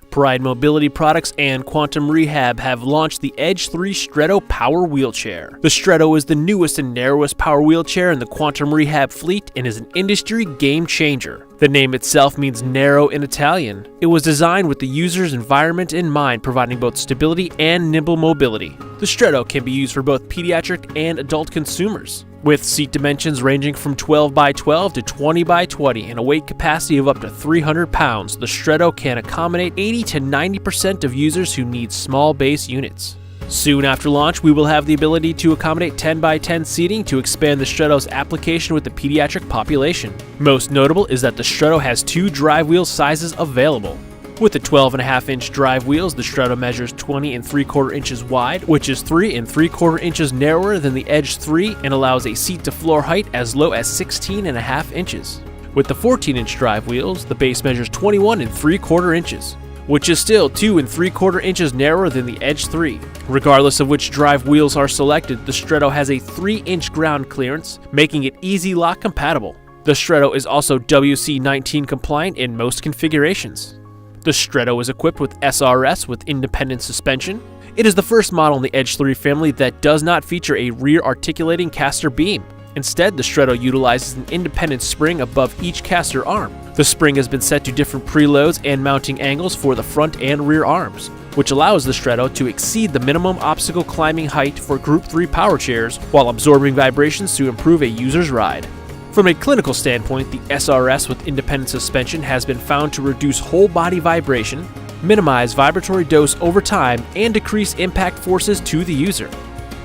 Pride Mobility Products and Quantum Rehab have launched the Edge 3 Stretto Power Wheelchair. The Stretto is the newest and narrowest power wheelchair in the Quantum Rehab fleet and is an industry game changer. The name itself means narrow in Italian. It was designed with the user's environment in mind, providing both stability and nimble mobility. The Stretto can be used for both pediatric and adult consumers, with seat dimensions ranging from 12 by 12 to 20 by 20 and a weight capacity of up to 300 pounds. The Stretto can accommodate 80 to 90% of users who need small base units. Soon after launch, we will have the ability to accommodate 10 by 10 seating to expand the Stretto's application with the pediatric population. Most notable is that the Stretto has two drive wheel sizes available. With the 12.5-inch drive wheels, the Stretto measures 20 3/4 inches wide, which is 3 3/4 inches narrower than the Edge 3 and allows a seat-to-floor height as low as 16.5 inches. With the 14-inch drive wheels, the base measures 21 3/4 inches, which is still 2 3/4 inches narrower than the Edge 3. Regardless of which drive wheels are selected, the Stretto has a 3-inch ground clearance, making it easy lock compatible. The Stretto is also WC19 compliant in most configurations. The Stretto is equipped with SRS with Independent Suspension. It is the first model in the Edge 3 family that does not feature a rear articulating caster beam. Instead, the Stretto utilizes an independent spring above each caster arm. The spring has been set to different preloads and mounting angles for the front and rear arms, which allows the Stretto to exceed the minimum obstacle climbing height for Group 3 power chairs while absorbing vibrations to improve a user's ride. From a clinical standpoint, the SRS with independent suspension has been found to reduce whole body vibration, minimize vibratory dose over time, and decrease impact forces to the user.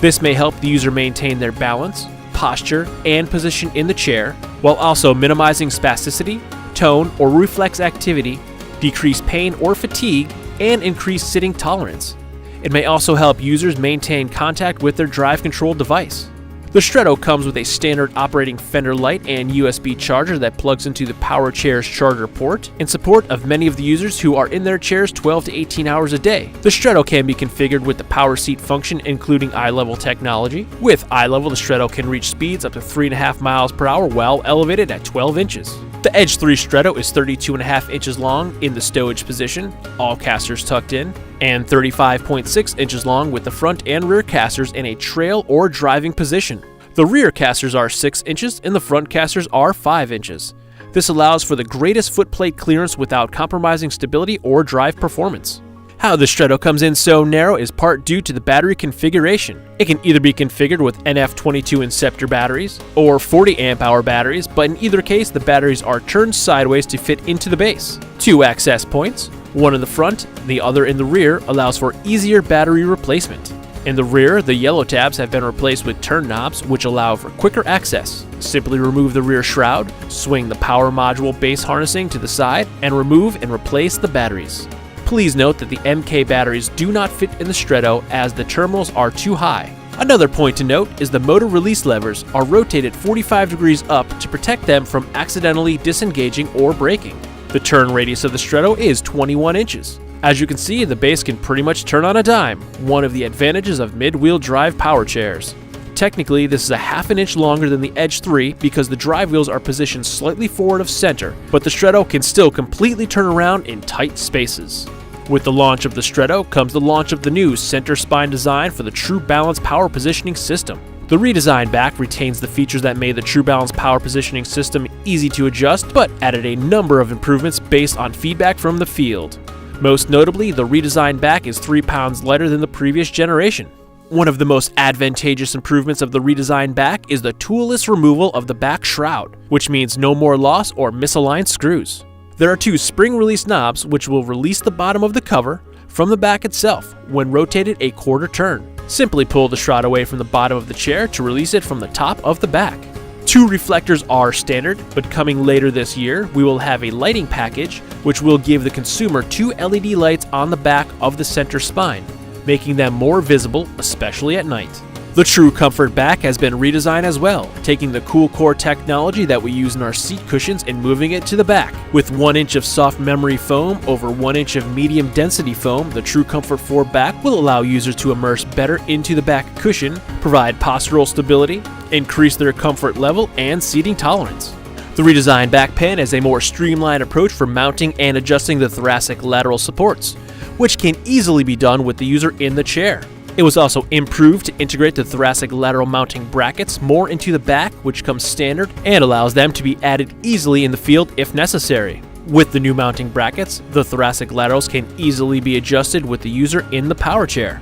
This may help the user maintain their balance, posture, and position in the chair, while also minimizing spasticity, tone, or reflex activity, decrease pain or fatigue, and increase sitting tolerance. It may also help users maintain contact with their drive control device. The Stretto comes with a standard operating fender light and USB charger that plugs into the power chair's charger port in support of many of the users who are in their chairs 12 to 18 hours a day. The Stretto can be configured with the power seat function, including iLevel technology. With iLevel, the Stretto can reach speeds up to 3.5 miles per hour while elevated at 12 inches. The Edge 3 Stretto is 32.5 inches long in the stowage position, all casters tucked in, and 35.6 inches long with the front and rear casters in a trail or driving position. The rear casters are 6 inches and the front casters are 5 inches. This allows for the greatest footplate clearance without compromising stability or drive performance. How the Stretto comes in so narrow is part due to the battery configuration. It can either be configured with NF22 Inceptor batteries or 40 amp hour batteries, but in either case the batteries are turned sideways to fit into the base. 2 access points, one in the front, the other in the rear, allows for easier battery replacement. In the rear, the yellow tabs have been replaced with turn knobs which allow for quicker access. Simply remove the rear shroud, swing the power module base harnessing to the side, and remove and replace the batteries. Please note that the MK batteries do not fit in the Stretto as the terminals are too high. Another point to note is the motor release levers are rotated 45 degrees up to protect them from accidentally disengaging or breaking. The turn radius of the Stretto is 21 inches. As you can see, the base can pretty much turn on a dime, one of the advantages of mid-wheel drive power chairs. Technically, this is a half an inch longer than the Edge 3 because the drive wheels are positioned slightly forward of center, but the Stretto can still completely turn around in tight spaces. With the launch of the Stretto comes the launch of the new center spine design for the True Balance power positioning system. The redesigned back retains the features that made the True Balance power positioning system easy to adjust, but added a number of improvements based on feedback from the field. Most notably, the redesigned back is 3 pounds lighter than the previous generation. One of the most advantageous improvements of the redesigned back is the toolless removal of the back shroud, which means no more loss or misaligned screws. There are 2 spring-release knobs which will release the bottom of the cover from the back itself when rotated a quarter turn. Simply pull the shroud away from the bottom of the chair to release it from the top of the back. 2 reflectors are standard, but coming later this year, we will have a lighting package which will give the consumer 2 LED lights on the back of the center spine, making them more visible, especially at night. The True Comfort back has been redesigned as well, taking the Cool Core technology that we use in our seat cushions and moving it to the back. With 1 inch of soft memory foam over 1 inch of medium density foam, the True Comfort 4 back will allow users to immerse better into the back cushion, provide postural stability, increase their comfort level and seating tolerance. The redesigned back pan is a more streamlined approach for mounting and adjusting the thoracic lateral supports, which can easily be done with the user in the chair. It was also improved to integrate the thoracic lateral mounting brackets more into the back, which comes standard and allows them to be added easily in the field if necessary. With the new mounting brackets, the thoracic laterals can easily be adjusted with the user in the power chair.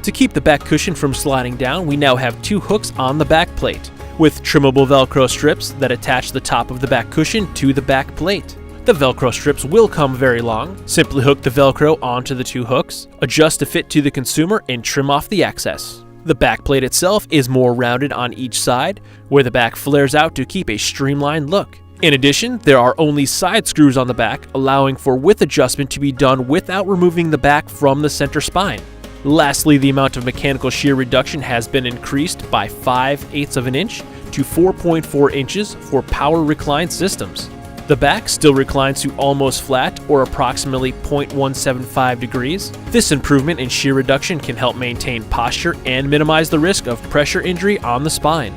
To keep the back cushion from sliding down, we now have 2 hooks on the back plate, with trimmable Velcro strips that attach the top of the back cushion to the back plate. The Velcro strips will come very long. Simply hook the Velcro onto the 2 hooks, adjust to fit to the consumer, and trim off the excess. The back plate itself is more rounded on each side, where the back flares out to keep a streamlined look. In addition, there are only side screws on the back, allowing for width adjustment to be done without removing the back from the center spine. Lastly, the amount of mechanical shear reduction has been increased by 5/8 of an inch to 4.4 inches for power recline systems. The back still reclines to almost flat or approximately 0.175 degrees. This improvement in shear reduction can help maintain posture and minimize the risk of pressure injury on the spine.